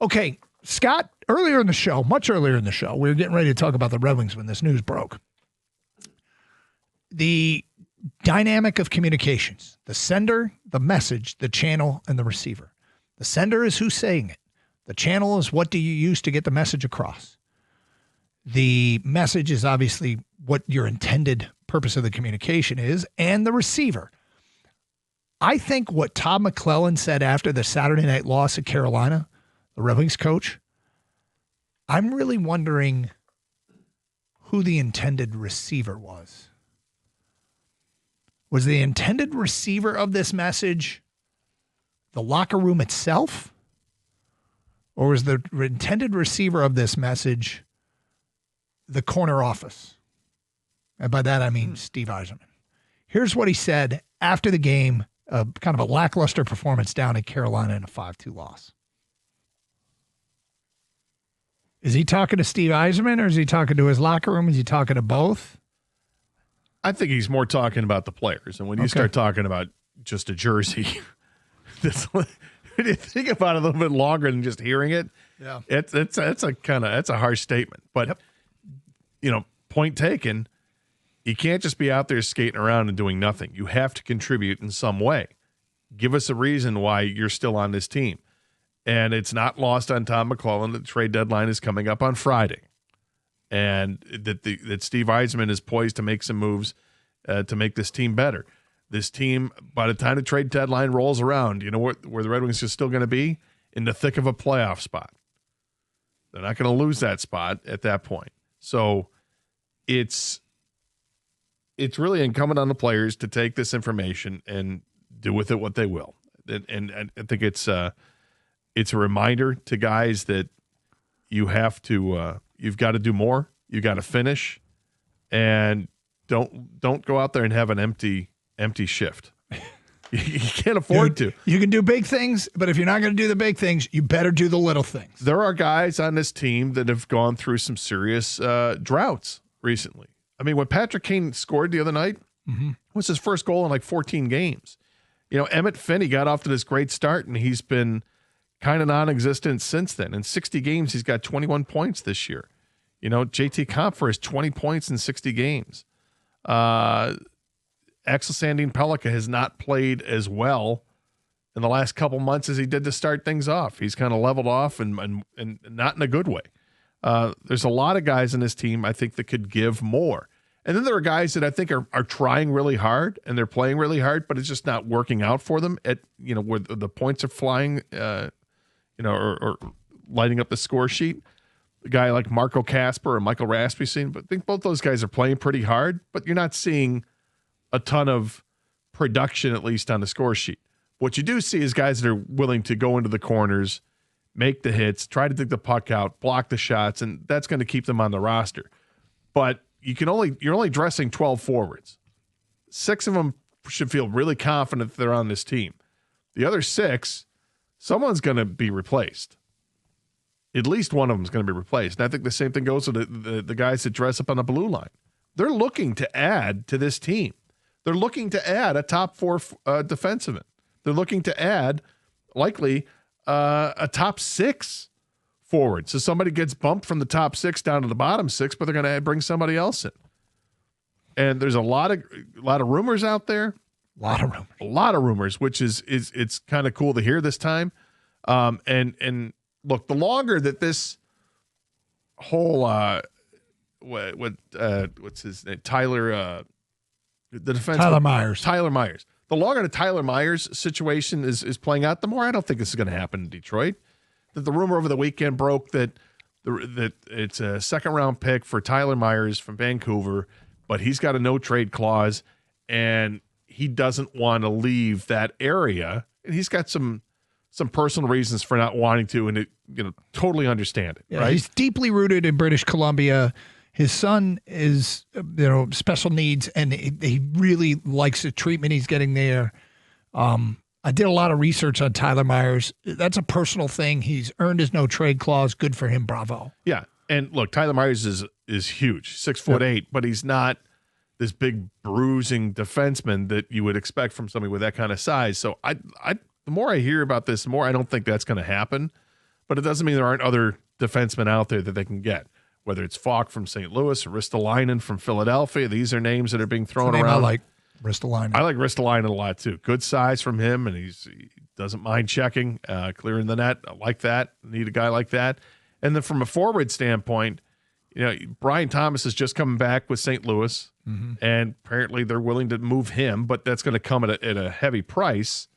Okay, Scott, earlier in the show, much earlier in the show, we were getting ready to talk about the Red Wings when this news broke. The dynamic of communications, the sender, the message, the channel, and the receiver. The sender is who's saying it. The channel is what do you use to get the message across. The message is obviously what your intended purpose of the communication is, and the receiver. I think what Todd McLellan said after the Saturday night loss at Carolina, the Red Wings coach, I'm really wondering who the intended receiver was. Was the intended receiver of this message the locker room itself? Or was the intended receiver of this message the corner office? And by that, I mean Steve Yzerman. Here's what he said after the game, kind of a lackluster performance down at Carolina in a 5-2 loss. Is he talking to Steve Yzerman, or is he talking to his locker room? Is he talking to both? I think he's more talking about the players. And when you start talking about just a jersey, when you think about it a little bit longer than just hearing it, yeah, it's a harsh statement. But point taken. You can't just be out there skating around and doing nothing. You have to contribute in some way. Give us a reason why you're still on this team. And it's not lost on Tom McLellan that the trade deadline is coming up on Friday, and that Steve Yzerman is poised to make some moves to make this team better. This team, by the time the trade deadline rolls around, you know where the Red Wings are still going to be? In the thick of a playoff spot. They're not going to lose that spot at that point. So it's really incumbent on the players to take this information and do with it what they will. And I think it's a reminder to guys that you have to you've got to do more. You got to finish, and don't go out there and have an empty shift. You can't afford to. You can do big things, but if you're not going to do the big things, you better do the little things. There are guys on this team that have gone through some serious droughts recently. I mean, when Patrick Kane scored the other night, it was his first goal in like 14 games. Emmett Finney got off to this great start, and he's been kind of non-existent since then. In 60 games, he's got 21 points this year. JT Compher has 20 points in 60 games. Axel Sandin Pellikka has not played as well in the last couple months as he did to start things off. He's kind of leveled off and not in a good way. There's a lot of guys in this team, I think, that could give more. And then there are guys that I think are trying really hard and they're playing really hard, but it's just not working out for them at, where the points are flying, or lighting up the score sheet. A guy like Marco Kasper or Michael Rasmussen, but I think both those guys are playing pretty hard, but you're not seeing a ton of production, at least on the score sheet. What you do see is guys that are willing to go into the corners, make the hits, try to dig the puck out, block the shots, and that's going to keep them on the roster. But you're only dressing 12 forwards. 6 of them should feel really confident that they're on this team. The other 6, someone's going to be replaced. At least one of them is going to be replaced. And I think the same thing goes to the guys that dress up on the blue line. They're looking to add to this team. They're looking to add a top 4 defenseman. They're looking to add, likely, a top 6 forward. So somebody gets bumped from the top 6 down to the bottom 6, but they're going to bring somebody else in. And there's a lot of rumors out there. A lot of rumors, which is it's kind of cool to hear this time. And look, the longer that this whole what's his name? Tyler Myers. The longer the Tyler Myers situation is playing out, the more I don't think this is going to happen in Detroit. That the rumor over the weekend broke that it's a second-round pick for Tyler Myers from Vancouver, but he's got a no-trade clause, and he doesn't want to leave that area. And he's got some personal reasons for not wanting to, and totally understand it. Yeah, right? He's deeply rooted in British Columbia. His son is, special needs, and he really likes the treatment he's getting there. I did a lot of research on Tyler Myers. That's a personal thing. He's earned his no trade clause. Good for him. Bravo. Yeah, and look, Tyler Myers is huge, 6'8", but he's not this big bruising defenseman that you would expect from somebody with that kind of size. So the more I hear about this, the more I don't think that's going to happen. but it doesn't mean there aren't other defensemen out there that they can get. Whether it's Falk from St. Louis or Ristolainen from Philadelphia, these are names that are being thrown around. I like Ristolainen. I like Ristolainen a lot too. Good size from him, and he doesn't mind checking, clearing the net. I like that. Need a guy like that. And then from a forward standpoint, Brian Thomas is just coming back with St. Louis, and apparently they're willing to move him, but that's going to come at a heavy price.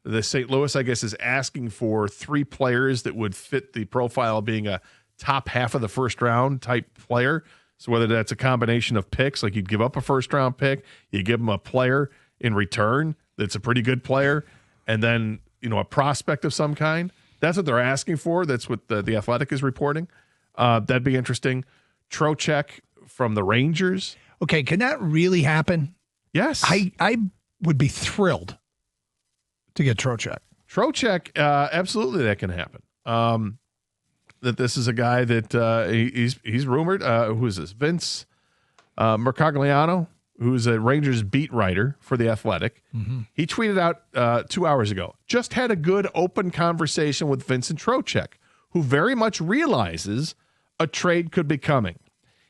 The St. Louis, I guess, is asking for 3 players that would fit the profile of being a top half of the first round type player. So whether that's a combination of picks, like you'd give up a first round pick, you give them a player in return that's a pretty good player, and then a prospect of some kind. That's what they're asking for. That's what the Athletic is reporting. That'd be interesting. Trocheck from the Rangers. Okay, can that really happen? Yes. I would be thrilled to get Trocheck. Trocheck, absolutely that can happen. That this is a guy that he's rumored. Who is this? Vince Mercogliano, who's a Rangers beat writer for The Athletic. He tweeted out 2 hours ago, just had a good open conversation with Vincent Trocheck, who very much realizes a trade could be coming.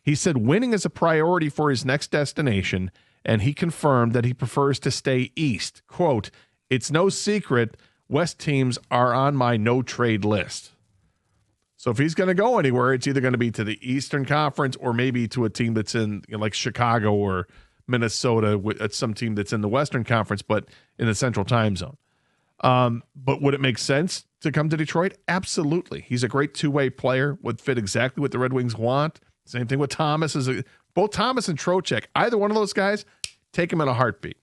He said winning is a priority for his next destination, and he confirmed that he prefers to stay east. Quote, "It's no secret West teams are on my no-trade list." So if he's going to go anywhere, it's either going to be to the Eastern Conference or maybe to a team that's in like Chicago or Minnesota, some team that's in the Western Conference but in the Central Time Zone. But would it make sense to come to Detroit? Absolutely. He's a great two-way player, would fit exactly what the Red Wings want. Same thing with Thomas. Both Thomas and Trocheck, either one of those guys, take him in a heartbeat.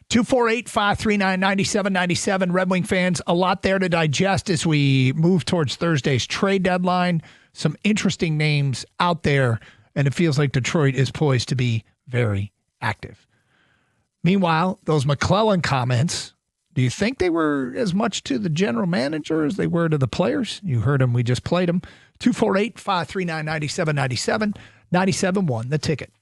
248-539-9797. Red Wing fans, a lot there to digest as we move towards Thursday's trade deadline. Some interesting names out there, and it feels like Detroit is poised to be very active. Meanwhile, those McLellan comments, do you think they were as much to the general manager as they were to the players? You heard them. We just played them. 248-539-9797, 97.1, The Ticket.